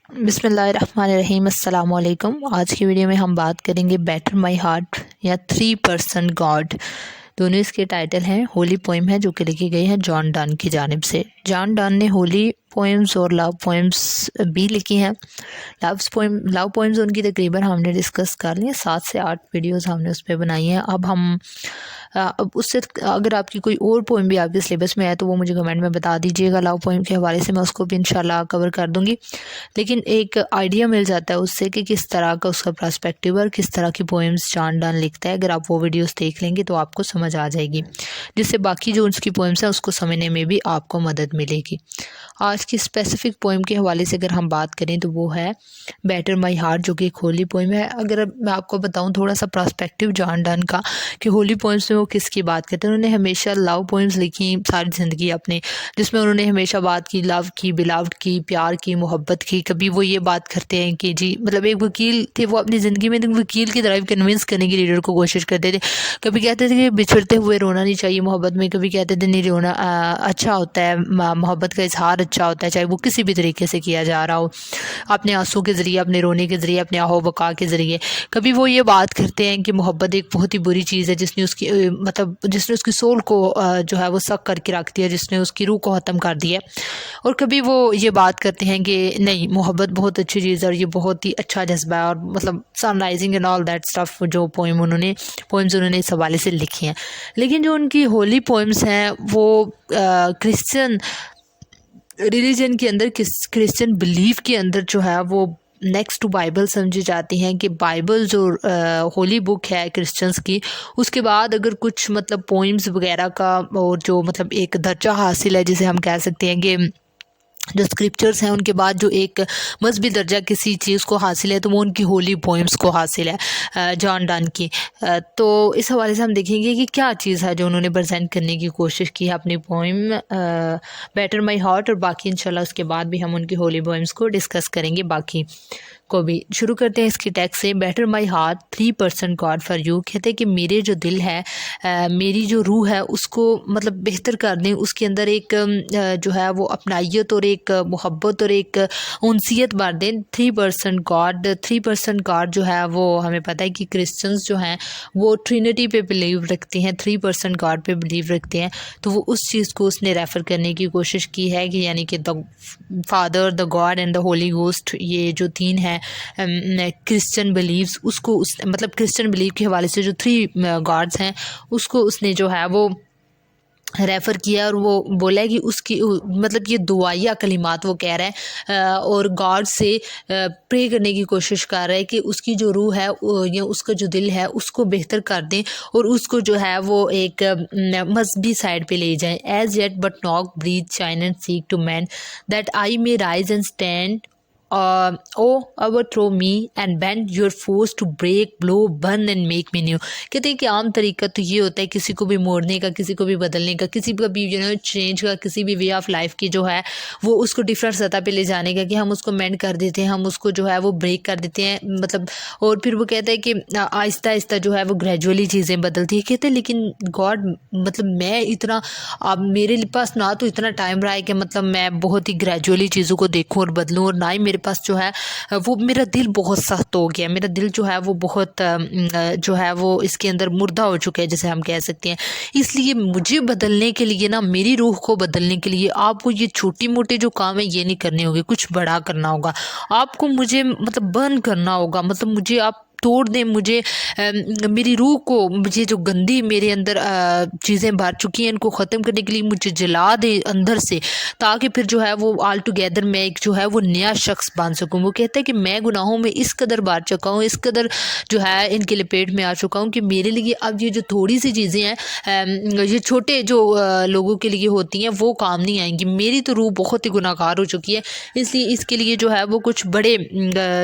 बिस्मिल्लाहिर्रहमानिर्रहीम अस्सलाम वालेकुम। आज की वीडियो में हम बात करेंगे बेटर माई हार्ट या 3% गॉड। दोनों इसके टाइटल हैं। होली पोइम है जो कि लिखी गई है जॉन डन की जानिब से। जॉन डन ने होली पोइम्स और लव पोइम्स भी लिखी हैं। लव पोइम्स उनकी तकरीबन हमने डिस्कस कर ली हैं, 7 से 8 वीडियोस हमने उस पर बनाई हैं। अब उससे अगर आपकी कोई और पोइम भी आपके सिलेबस में है तो वो मुझे कमेंट में बता दीजिएगा। लव पोइम के हवाले से मैं उसको भी इंशाल्लाह कवर कर दूँगी। लेकिन एक आइडिया मिल जाता है उससे कि किस तरह का उसका पर्सपेक्टिव और किस तरह की पोएम्स जॉन डन लिखता है। अगर आप वो वीडियोस देख लेंगे तो आपको समझ आ जाएगी, जिससे बाकी जो उसकी पोएम्स हैं उसको समझने में भी आपको मदद मिलेगी। आज की स्पेसिफिक पोएम के हवाले से अगर हम बात करें तो वो है बेटर माई हार्ट, जो कि एक होली पोएम है। अगर मैं आपको बताऊं थोड़ा सा पर्सपेक्टिव जॉन डन का कि होली पोएम्स में वो किसकी बात करते हैं। उन्होंने हमेशा लव पोएम्स लिखी सारी ज़िंदगी अपने, जिसमें उन्होंने हमेशा बात की लव की, बिलव्ड की, प्यार की, मोहब्बत की। कभी वो ये बात करते हैं कि जी मतलब एक वकील थे, वो अपनी ज़िंदगी में एक वकील की तरह कन्विंस करने की रीडर को कोशिश करते थे। कभी कहते थे कि बिछड़ते हुए रोना नहीं चाहिए मोहब्बत में, कभी कहते थे नहीं रोना अच्छा होता है, मोहब्बत का इजहार अच्छा होता है, चाहे वो किसी भी तरीके से किया जा रहा हो, अपने आंसू के ज़रिए, अपने रोने के ज़रिए, अपने आहो बका के ज़रिए। कभी वो ये बात करते हैं कि मोहब्बत एक बहुत ही बुरी चीज़ है जिसने उसकी जिसने उसकी सोल को जो है वो सक करके रख दिया, जिसने उसकी रूह को ख़त्म कर दिया। और कभी वो ये बात करते हैं कि नहीं मोहब्बत बहुत अच्छी चीज़ है और ये बहुत ही अच्छा जज्बा है, और मतलब sunrising and all that stuff जो पोइम्स उन्होंने इस हवाले से लिखी हैं। लेकिन जो उनकी होली पोइम्स हैं वो क्रिश्चियन रिलीजन के अंदर, क्रिश्चियन बिलीफ के अंदर जो है वो नेक्स्ट टू बाइबल समझी जाती हैं। कि बाइबल जो होली बुक है क्रिश्चियंस की, उसके बाद अगर कुछ मतलब पोइम्स वगैरह का और जो मतलब एक दर्जा हासिल है, जिसे हम कह सकते हैं कि जो स्क्रिप्चर्स हैं उनके बाद जो एक मजहबी दर्जा किसी चीज़ को हासिल है तो वो उनकी होली पोइम्स को हासिल है जॉन डन की। तो इस हवाले से हम देखेंगे कि क्या चीज़ है जो उन्होंने प्रेजेंट करने की कोशिश की है अपनी पोइम बेटर माई हार्ट। और बाकी इंशाल्लाह उसके बाद भी हम उनकी होली पोइम्स को डिस्कस करेंगे बाकी को भी। शुरू करते हैं इसकी टेक्स्ट से। Better my heart 3% God for you. कहते हैं कि मेरे जो दिल है, मेरी जो रूह है, उसको मतलब बेहतर कर दें, उसके अंदर एक जो है वो अपनाइयत और एक मोहब्बत और एक उनसियत भर दें। 3% गॉड जो है वो हमें पता है कि क्रिश्चियंस जो हैं वो ट्रिनिटी पे बिलीव रखते हैं, 3% गॉड पे बिलीव रखते हैं। तो वो उस चीज़ को उसने रेफ़र करने की कोशिश की है कि यानी कि the father, the God and the Holi ghost, ये जो तीन है क्रिश्चियन बिलीव्स, उसको उस मतलब क्रिश्चियन बिलीव के हवाले से जो 3 गॉड्स हैं उसको उसने जो है वो रेफ़र किया। और वो बोला है कि उसकी मतलब ये दुआया कलिमात वो कह रहा है और गॉड से प्रे करने की कोशिश कर रहा है कि उसकी जो रूह है या उसका जो दिल है उसको बेहतर कर दें और उसको जो है वो एक मजहबी साइड पे ले जाएं। As yet but knock breathe shine and seek to mend that I may rise and stand o overthrow me and bend your force to break, blow, burn and make me new। कहते हैं कि आम तरीका तो ये होता है किसी को भी मोड़ने का, किसी को भी बदलने का, किसी का भी चेंज का, किसी भी वे ऑफ लाइफ की जो है वो उसको डिफरेंट सतह पे ले जाने का, कि हम उसको मेंड कर देते हैं, हम उसको जो है वो ब्रेक कर देते हैं मतलब। और फिर वो कहता है कि आहिस्ता आहिस्ता जो है वो ग्रेजुअली चीज़ें बदलती है। कहते हैं लेकिन गॉड मतलब मैं इतना, अब मेरे पास ना तो इतना टाइम रहा है कि मतलब मैं बहुत ही ग्रेजुअली चीज़ों को देखूं और बदलूं, और ना ही मेरे पास जो है वो मेरा दिल बहुत सख्त हो गया, मेरा दिल जो है वो बहुत जो है वो इसके अंदर मुर्दा हो चुका है जैसे हम कह सकते हैं। इसलिए मुझे बदलने के लिए ना, मेरी रूह को बदलने के लिए आपको ये छोटी मोटे जो काम है ये नहीं करने होंगे, कुछ बड़ा करना होगा आपको। मुझे मतलब बर्न करना होगा, मतलब मुझे आप तोड़ दें, मुझे मेरी रूह को, मुझे जो गंदी मेरे अंदर चीज़ें भर चुकी हैं इनको ख़त्म करने के लिए मुझे जला दें अंदर से, ताकि फिर जो है वो ऑल टुगेदर मैं एक जो है वो नया शख्स बन सकूँ। वो कहता है कि मैं गुनाहों में इस कदर भर चुका हूँ, इस कदर जो है इनके लपेट में आ चुका हूँ कि मेरे लिए अब ये जो थोड़ी सी चीज़ें हैं ये छोटे जो लोगों के लिए होती हैं वो काम नहीं आएंगी। मेरी तो रूह बहुत ही गुनाहगार हो चुकी है, इसलिए इसके लिए जो है वो कुछ बड़े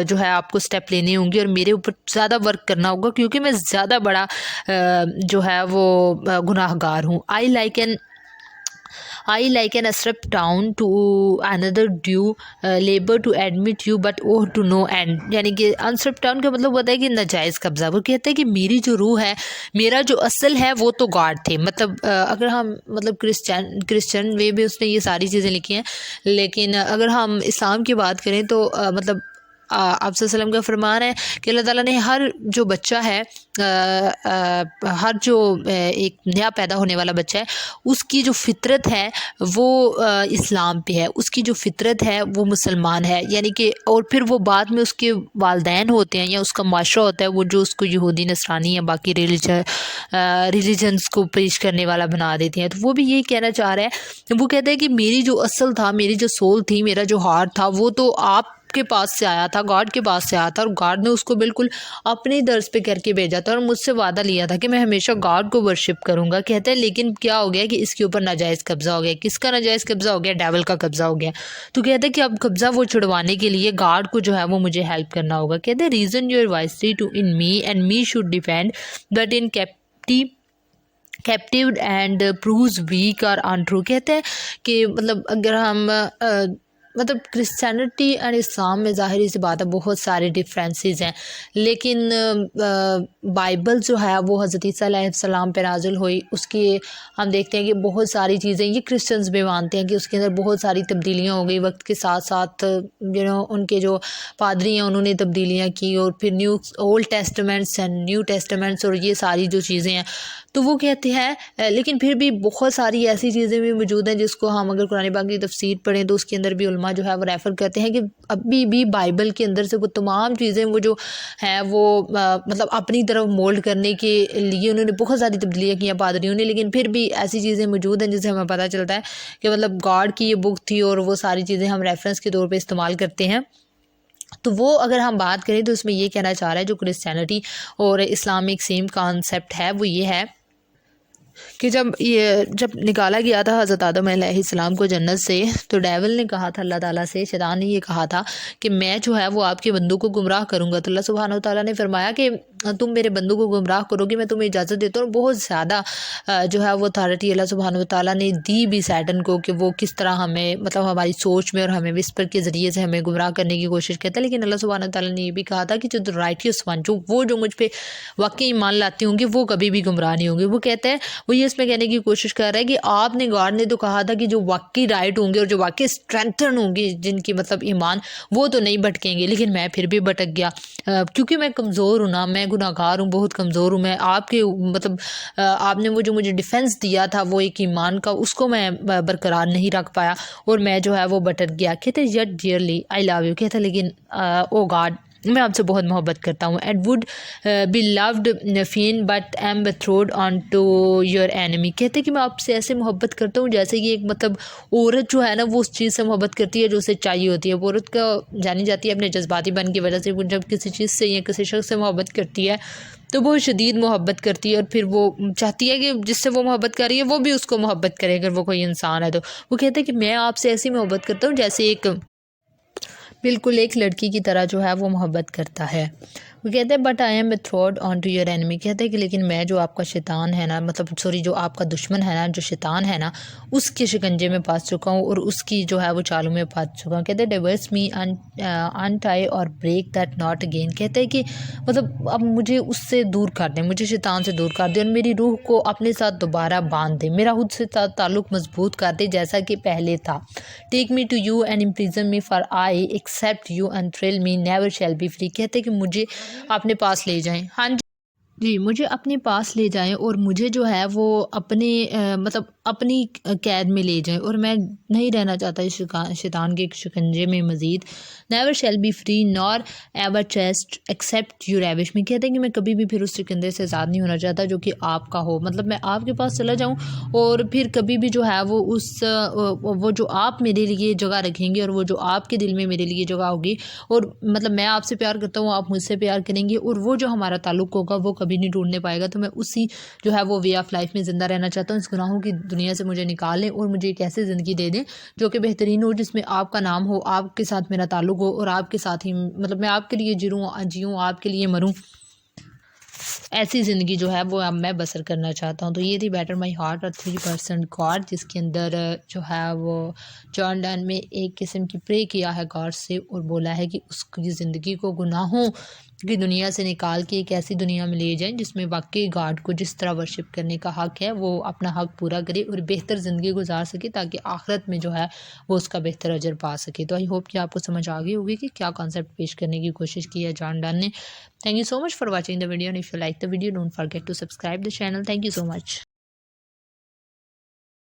जो है आपको स्टेप लेने होंगे और मेरे ऊपर ज़्यादा वर्क करना होगा, क्योंकि मैं ज़्यादा बड़ा जो है वो गुनाहगार हूँ। I like an usurped town to another due labour to admit you but oh to no end, यानी कि अनस्ट्रेप डाउन का मतलब होता है कि नाजायज़ कब्ज़ा। वो कहते हैं कि मेरी जो रूह है, मेरा जो असल है वो तो गॉड थे। मतलब अगर हम मतलब क्रिश्चियन वे में उसने ये सारी चीज़ें लिखी हैं, लेकिन अगर हम इस्लाम की बात करें तो मतलब आप सल्लल्लाहु अलैहि वसल्लम का फरमान है कि अल्लाह ताला ने हर जो बच्चा है, हर जो एक नया पैदा होने वाला बच्चा है, उसकी जो फितरत है वो इस्लाम पे है, उसकी जो फितरत है वो मुसलमान है, यानी कि और फिर वो बाद में उसके वालदैन होते हैं या उसका माशरा होता है वो जो उसको यहूदी नसरानी या बाकी रिलीजन्स को पेश करने वाला बना देते हैं। तो वो भी यही कहना चाह रहा है। वो कहता है कि मेरी जो असल था, मेरी जो सोल थी, मेरा जो हार्ट था, वो तो आप के पास से आया था, गॉड के पास से आया था, और गॉड ने उसको बिल्कुल अपनी दर्ज पे करके भेजा था और मुझसे वादा लिया था कि मैं हमेशा गॉड को वर्शिप करूंगा। कहते हैं लेकिन क्या हो गया कि इसके ऊपर नाजायज़ कब्जा हो गया। किसका नाजायज़ कब्जा हो गया? डेविल का कब्जा हो गया। तो कहते हैं कि अब कब्जा वो छुड़वाने के लिए गॉड को जो है वो मुझे हेल्प करना होगा। कहते हैं reason your viceroy to in me and me should defend but in captive and proves weak और अनट्रू। कहते हैं कि मतलब अगर हम मतलब क्रिश्चियनिटी एंड इस्लाम में ज़ाहिर सी बात है बहुत सारे डिफरेंसेस हैं, लेकिन बाइबल जो है वो हज़रत ईसा अलैहिस्सलाम पे नाज़िल हुई, उसकी हम देखते हैं कि बहुत सारी चीज़ें ये क्रिश्चियंस भी मानते हैं कि उसके अंदर बहुत सारी तब्दीलियाँ हो गई वक्त के साथ साथ। उनके जो पादरी हैं उन्होंने तब्दीलियाँ की, और फिर ओल्ड टेस्टामेंट्स एंड न्यू टेस्टामेंट्स और ये सारी जो चीज़ें हैं। तो वो कहते हैं लेकिन फिर भी बहुत सारी ऐसी चीज़ें भी मौजूद हैं जिसको हम अगर कुरान पाक की तफसीर पढ़ें तो उसके अंदर भी उलमा जो है वो रेफ़र करते हैं कि अभी भी बाइबल के अंदर से वो तमाम चीज़ें वो जो हैं वो मतलब अपनी तरफ मोल्ड करने के लिए उन्होंने बहुत सारी तब्दीलियाँ की हैं पादरियों ने, लेकिन फिर भी ऐसी चीज़ें मौजूद हैं जिससे हमें पता चलता है कि मतलब गॉड की ये बुक थी और वो सारी चीज़ें हम रेफरेंस के तौर पर इस्तेमाल करते हैं। तो वो अगर हम बात करें तो इसमें ये कहना चाह रहा है जो क्रिश्चियनिटी और इस्लामिक सेम कॉन्सेप्ट है वो ये है कि जब निकाला गया था हज़रत आदम अलैहिस्सलाम को जन्नत से, तो डेविल ने कहा था अल्लाह ताला से, शैतान ने ये कहा था कि मैं जो है वो आपके बंदों को गुमराह करूँगा। तो अल्लाह सुब्हानहू तआला ने फरमाया कि तुम मेरे बंदों को गुमराह करोगे, मैं तुम्हें इजाज़त देता हूँ। बहुत ज़्यादा जो है वो अथॉरिटी अल्लाह सुब्हानहू तआला ने दी भी सैटन को कि वो किस तरह हमें मतलब हमारी सोच में और हमें विस्पर के ज़रिए से हमें गुमराह करने की कोशिश करता है। लेकिन अल्लाह सुब्हानहू तआला ने ये भी कहा था कि जो राइटियस वन जो मुझ पर वाकई ईमान लाते होंगे वो कभी भी गुमराह नहीं होंगे। वो कहते हैं वो ये इसमें कहने की कोशिश कर रहा है कि आपने गॉड ने तो कहा था कि जो वाकई राइट होंगे और जो वाकई स्ट्रेंथन होंगे जिनकी मतलब ईमान वो तो नहीं भटकेंगे, लेकिन मैं फिर भी भटक गया क्योंकि मैं कमज़ोर हूँ ना, मैं गुनाहगार हूँ, बहुत कमज़ोर हूँ मैं। आपके मतलब आपने वो जो मुझे डिफेंस दिया था वो एक ईमान का, उसको मैं बरकरार नहीं रख पाया और मैं जो है वो भटक गया। कहते yet dearly I love you. कहते लेकिन ओ गॉड मैं आपसे बहुत मोहब्बत करता हूँ। And would be loved fain but am betrothed unto your enemy. कहते कि मैं आपसे ऐसे मोहब्बत करता हूँ जैसे कि एक मतलब औरत जो है ना वो उस चीज़ से मोहब्बत करती है जो उसे चाहिए होती है। वो औरत का जानी जाती है अपने जज्बाती बन की वजह से, वो जब किसी चीज़ से या किसी शख्स से मोहब्बत करती है तो वो शदीद मोहब्बत करती है और फिर वो चाहती है कि जिससे वो मोहब्बत कर रही है वो भी उसको मोहब्बत करे अगर वो कोई इंसान है। तो वो कहते हैं कि मैं आपसे ऐसी मोहब्बत करता हूँ जैसे बिल्कुल एक लड़की की तरह जो है वो मोहब्बत करता है। वो कहते हैं but I am betrothed unto your enemy. कहते हैं कि लेकिन मैं जो आपका शैतान है ना, मतलब सॉरी जो आपका दुश्मन है ना, जो शैतान है ना, उसके शिकंजे में फंस चुका हूँ और उसकी जो है वो चालों में फंस चुका हूँ। कहते हैं डिवर्स मी अनटाई और ब्रेक दैट नॉट अगेन। कहते हैं कि मतलब अब मुझे उससे दूर कर दें, मुझे शैतान से दूर कर दें और मेरी रूह को अपने साथ दोबारा बांध दें, मेरा खुद से ताल्लुक़ मजबूत कर दे जैसा कि पहले था। Take me to you and imprison me for I except you enthrall me never shall be free. कहते हैं कि मुझे अपने पास ले जाएं। हाँ जी, मुझे अपने पास ले जाएं और मुझे जो है वो अपने मतलब अपनी कैद में ले जाएं और मैं नहीं रहना चाहता इस शैतान के शिकंजे में मज़ीद। Never shall be free nor ever chaste except you ravish me. कहते हैं कि मैं कभी भी फिर उस शिकंजे से आज़ाद नहीं होना चाहता जो कि आपका हो, मतलब मैं आपके पास चला जाऊं और फिर कभी भी जो है वो वो जो आप मेरे लिए जगह रखेंगे और वो जो आपके दिल में मेरे लिए जगह होगी और मतलब मैं आपसे प्यार करता हूँ, आप मुझसे प्यार करेंगे और वो जो हमारा ताल्लुक़ होगा वो कभी नहीं टूटने पाएगा। तो मैं उसी जो है वो वे ऑफ लाइफ में ज़िंदा रहना चाहता हूँ। इस गुनाहों की दुनिया से मुझे निकालें और मुझे एक ऐसी ज़िंदगी दे दें जो कि बेहतरीन हो, जिसमें आपका नाम हो, आपके साथ मेरा ताल्लुक़ हो और आपके साथ ही मतलब मैं आपके लिए जीऊँ आपके लिए मरूँ। ऐसी ज़िंदगी जो है वो अब मैं बसर करना चाहता हूँ। तो ये थी बेटर माई हार्ट और 3% गॉड, जिसके अंदर जो है वो जॉन डन में एक किस्म की प्रे किया है गॉड से और बोला है कि उसकी ज़िंदगी को गुनाहों की दुनिया से निकाल के एक ऐसी दुनिया में ले जाएं जिसमें वाकई गॉड को जिस तरह वर्शिप करने का हक़ है वो अपना हक़ पूरा करे और बेहतर ज़िंदगी गुजार सके, ताकि आखिरत में जो है वो उसका बेहतर अजर पा सके। तो आई होप कि आपको समझ आ गई होगी कि क्या कॉन्सेप्ट पेश करने की कोशिश की है जॉन डन ने। Thank you so much for watching the video, and if you like the video, don't forget to subscribe the channel. Thank you so much.